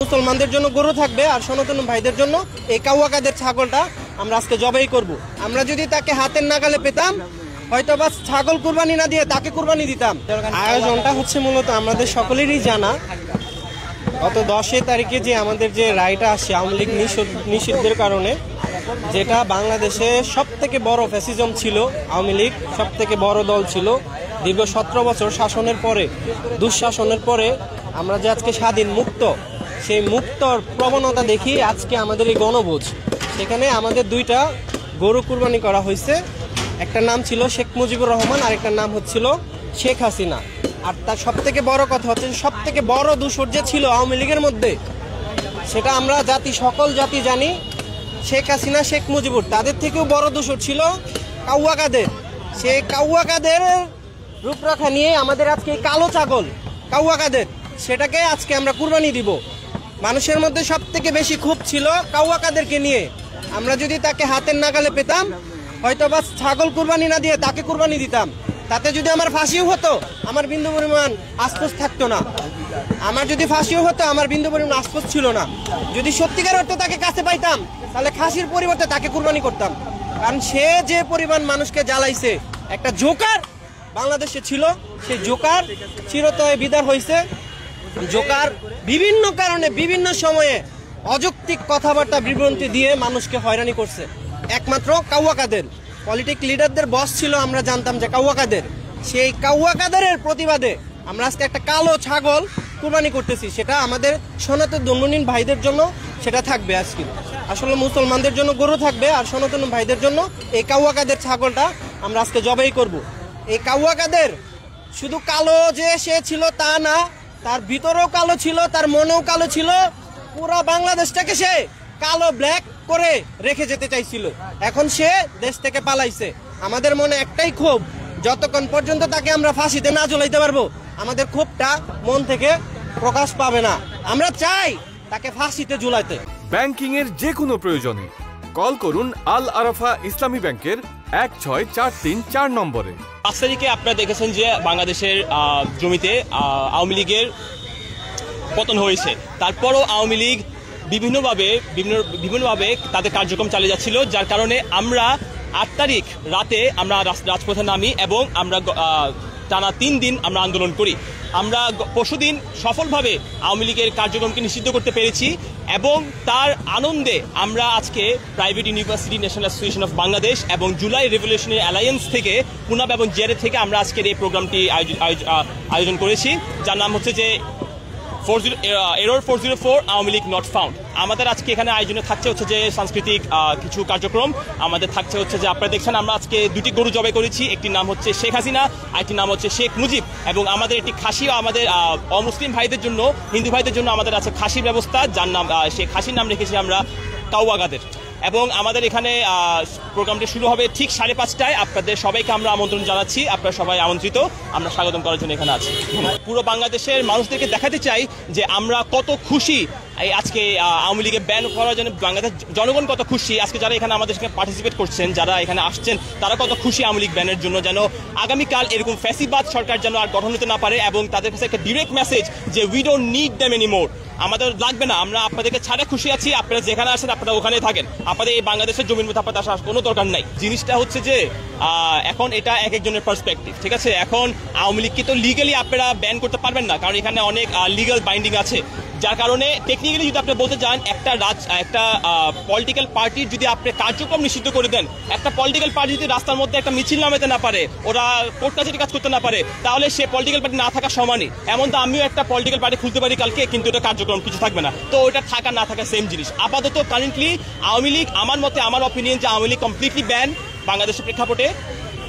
মুসলমানদের জন্য গরু থাকবে আর সনাতন ভাইদের জন্য এই কাউয়া কাদের ছাগলটা আমরা আজকে জবাই করব। আমরা যদি তাকে হাতের নাগালে পেতাম হয়তো বা ছাগল কুরবানি না দিয়ে তাকে কুরবানি দিতাম। আয়োজনটা হচ্ছে মূলত আমাদের সকলেরই জানা, গত 10 তারিখে যে আমাদের যে রায়টা আসে আওয়ামী লীগ নিষিদ্ধের কারণে, যেটা বাংলাদেশে সব থেকে বড় ফ্যাসিজম ছিল। আওয়ামী লীগ সব থেকে বড় দল ছিল। দীর্ঘ 17 বছর শাসনের পরে, দুঃশাসনের পরে আমরা যে আজকে স্বাধীন মুক্ত, সেই মুক্তর প্রবণতা দেখি আজকে আমাদের এই গণভোজ। সেখানে আমাদের 2টা গরু কুরবানি করা হয়েছে। একটা নাম ছিল শেখ মুজিবুর রহমান, আরেকটার নাম হচ্ছিল শেখ হাসিনা। আর তার সব থেকে বড় কথা হচ্ছে সব থেকে বড় দূষর যে ছিল আওয়ামী লীগের মধ্যে, সেটা আমরা সকল জাতি জানি। শেখ হাসিনা, শেখ মুজিবুর, তাদের থেকেও বড় দূষর ছিল কাউয়া কাদের। সেই কাউয়া কাদের রূপরেখা নিয়ে আমাদের আজকে এই কালো ছাগল কাউয়া কাদের, সেটাকে আজকে আমরা কুরবানি দিব। মানুষের মধ্যে সব থেকে বেশি ক্ষোভ ছিল কাউয়া কাদেরকে নিয়ে। আমরা যদি তাকে হাতের নাগালে পেতাম হয়তো বা ছাগল কুরবানি না দিয়ে তাকে কুরবানি দিতাম। তাতে যদি আমার ফাঁসিও হতো আমার বিন্দু পরিমাণ আফসোস থাকতো না। আমার যদি ফাঁসিও হতো আমার বিন্দু পরিমাণ আফসোস ছিল না। যদি সত্যিকার অর্থে তাকে কাছে পাইতাম তাহলে ফাঁসির পরিবর্তে তাকে কুরবানি করতাম। কারণ সে যে পরিমাণ মানুষকে জ্বালাইছে, একটা জোকার বাংলাদেশে ছিল, সেই জোকার চিরতরে বিদায় হয়েছে। জোকার বিভিন্ন কারণে বিভিন্ন সময়ে অযৌক্তিক কথাবার্তা বিভ্রান্তি দিয়ে মানুষকে হয়রানি করছে। একমাত্র কাউয়া কাদের পলিটিক লিডারদের বস ছিল, আমরা জানতাম যে কাউয়া কাদের। সেই কাউয়া কাদেরের প্রতিবাদে আমরা আজকে একটা কালো ছাগল কুরবানি করতেছি। সেটা আমাদের সনাতন ধর্মীয় ভাইদের জন্য সেটা থাকবে আজকে। আসলে মুসলমানদের জন্য গরু থাকবে আর সনাতন ভাইদের জন্য এই কাউয়া কাদের ছাগলটা আমরা আজকে জবাই করব। এই কাউয়া কাদের শুধু কালো যে সে ছিল তা না, তার ভিতরেও কালো ছিল, তার মনেও কালো ছিল। পুরো বাংলাদেশটাকে সে কালো ব্ল্যাক করে রেখে যেতে চাইছিল। এখন সে দেশ থেকে পালাইছে। আমাদের মনে একটাই ক্ষোভ, যতক্ষণ পর্যন্ত তাকে আমরা ফাঁসিতে না ঝুলাইতে পারবো আমাদের ক্ষোভটা মন থেকে প্রকাশ পাবে না। আমরা চাই তাকে ফাঁসিতে ঝুলাইতে। ব্যাংকিং এর যে কোনো প্রয়োজনে কল করুন আল আরাফা ইসলামী ব্যাংকের 16434 নম্বরে। 5 তারিখে আপনারা দেখেছেন যে বাংলাদেশের জমিতে আওয়ামী লীগের পতন হয়েছে। তারপরও আওয়ামী লীগ বিভিন্নভাবে তাদের কার্যক্রম চালিয়ে যাচ্ছিল, যার কারণে আমরা 8 তারিখ রাতে আমরা রাজপথে নামি এবং আমরা টানা 3 দিন আমরা আন্দোলন করি। আমরা পরশুদিন সফলভাবে আওয়ামী লীগের কার্যক্রমকে নিষিদ্ধ করতে পেরেছি এবং তার আনন্দে আমরা আজকে private university national association of Bangladesh এবং জুলাই রেভলিউশনারি অ্যালায়েন্স থেকে পুনাব এবং জেরে থেকে আমরা আজকের এই প্রোগ্রামটি আয়োজন করেছি, যার নাম হচ্ছে যে error 404 Awami League not found. আমাদের আজকে এখানে আয়োজনে থাকছে হচ্ছে যে সাংস্কৃতিক কিছু কার্যক্রম। আমাদের থাকছে হচ্ছে যে আপনারা দেখছেন আমরা আজকে 2টি গরু জবাই করেছি। একটি নাম হচ্ছে শেখ হাসিনা, আরেকটি নাম হচ্ছে শেখ মুজিব। এবং আমাদের একটি খাসি, আমাদের অমুসলিম ভাইদের জন্য, হিন্দু ভাইদের জন্য আমাদের আছে খাসির ব্যবস্থা, যার নাম সেই খাসির নাম রেখেছি আমরা কাউয়া কাদের। এবং আমাদের এখানে প্রোগ্রামটি শুরু হবে ঠিক 5:30টায়। আপনাদের সবাইকে আমরা আমন্ত্রণ জানাচ্ছি, আপনারা সবাই আমন্ত্রিত, আমরা স্বাগতম করার জন্য এখানে আছি। পুরো বাংলাদেশের মানুষদেরকে দেখাতে চাই যে আমরা কত খুশি এই আজকে আওয়ামী লীগের ব্যান করার জন্য। বাংলাদেশ জনগণ কত খুশি আজকে, যারা এখানে আমাদের সঙ্গে পার্টিসিপেট করছেন, যারা এখানে আসছেন, তারা কত খুশি আওয়ামী লীগ ব্যানের জন্য, যেন আগামীকাল এরকম ফ্যাসিবাদ সরকার যেন আর গঠন হতে না পারে। এবং তাদের কাছে একটা ডিরেক্ট মেসেজ যে we don't need them anymore, আমাদের লাগবে না, আমরা আপনাদেরকে ছাড়া খুশি আছি, আপনারা যেখানে আসেন আপনারা ওখানেই থাকেন, আপনাদের এই বাংলাদেশের জমির মধ্যে আপনাদের আসার কোনো দরকার নাই। জিনিসটা হচ্ছে যে এখন এটা এক একজনের পার্সপেক্টিভ, ঠিক আছে। এখন আওয়ামী লীগকে তো লিগালি আপনারা ব্যান করতে পারবেন না, কারণ এখানে অনেক লিগাল বাইন্ডিং আছে, যার কারণে টেকনিক্যালি যদি আপনি বলতে চান একটা পলিটিক্যাল পার্টির যদি আপনি কার্যক্রম নিষিদ্ধ করে দেন, একটা পলিটিক্যাল পার্টি যদি রাস্তার মধ্যে একটা মিছিল নামাতে না পারে, ওরা কোর্ট কাছারি কাজ করতে না পারে, তাহলে সে পলিটিক্যাল পার্টি না থাকা সমানই। এমন তো আমিও একটা পলিটিক্যাল পার্টি খুলতে পারি কালকে, কিন্তু এটা কার্যক্রম কিছু থাকবে না, তো ওটা থাকা না থাকা সেম জিনিস। আপাতত কারেন্টলি আওয়ামী লীগ, আমার মতে, আমার অপিনিয়ন যে আওয়ামী লীগ কমপ্লিটলি ব্যান বাংলাদেশের প্রেক্ষাপটে,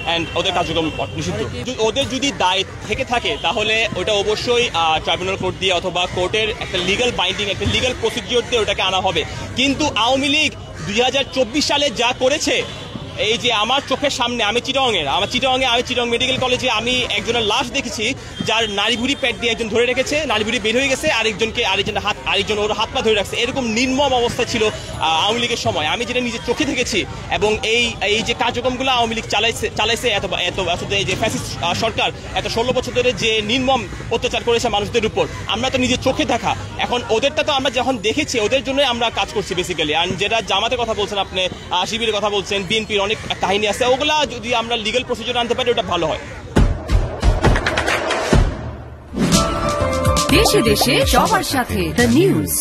অ্যান্ড ওদের কার্যক্রম নিষিদ্ধ। ওদের যদি দায় থেকে থাকে তাহলে ওটা অবশ্যই ট্রাইব্যুনাল কোর্ট দিয়ে অথবা কোর্টের একটা লিগাল বাইন্ডিং, একটা লিগাল প্রসিডিওর দিয়ে ওটাকে আনা হবে। কিন্তু আওয়ামী লীগ 2024 সালে যা করেছে, এই যে আমার চোখের সামনে, আমি চিটং মেডিকেল কলেজে আমি একজনের লাশ দেখেছি, যার নাড়িভুড়ি প্যাড দিয়ে একজন ধরে রেখেছে, নাড়িভুড়ি বের হয়ে গেছে, আরেকজনের হাত আরেকজন ওর হাত পা ধরে রাখছে, এরকম নির্মম অবস্থা ছিল আওয়ামী লীগের সময়। আমি যেটা নিজের চোখে দেখেছি, এবং এই যে কার্যক্রমগুলো আওয়ামী লীগ চালাইছে এত এই যে ফ্যাসিস্ট সরকার এত 16 বছর ধরে যে নির্মম অত্যাচার করেছে মানুষদের উপর, আমরা তো নিজের চোখে দেখা। এখন ওদেরটা তো আমরা যখন দেখেছি, ওদের জন্যই আমরা কাজ করছি বেসিক্যালি। আর যেটা জামাতের কথা বলছেন আপনি, শিবিরের কথা বলছেন, বিএনপির অনেক কাহিনী আছে, ওগুলা যদি আমরা লিগ্যাল প্রসিডিউর আনতে পারি ওটা ভালো হয়। দেশে দেশে সবার সাথে দ্য নিউজ।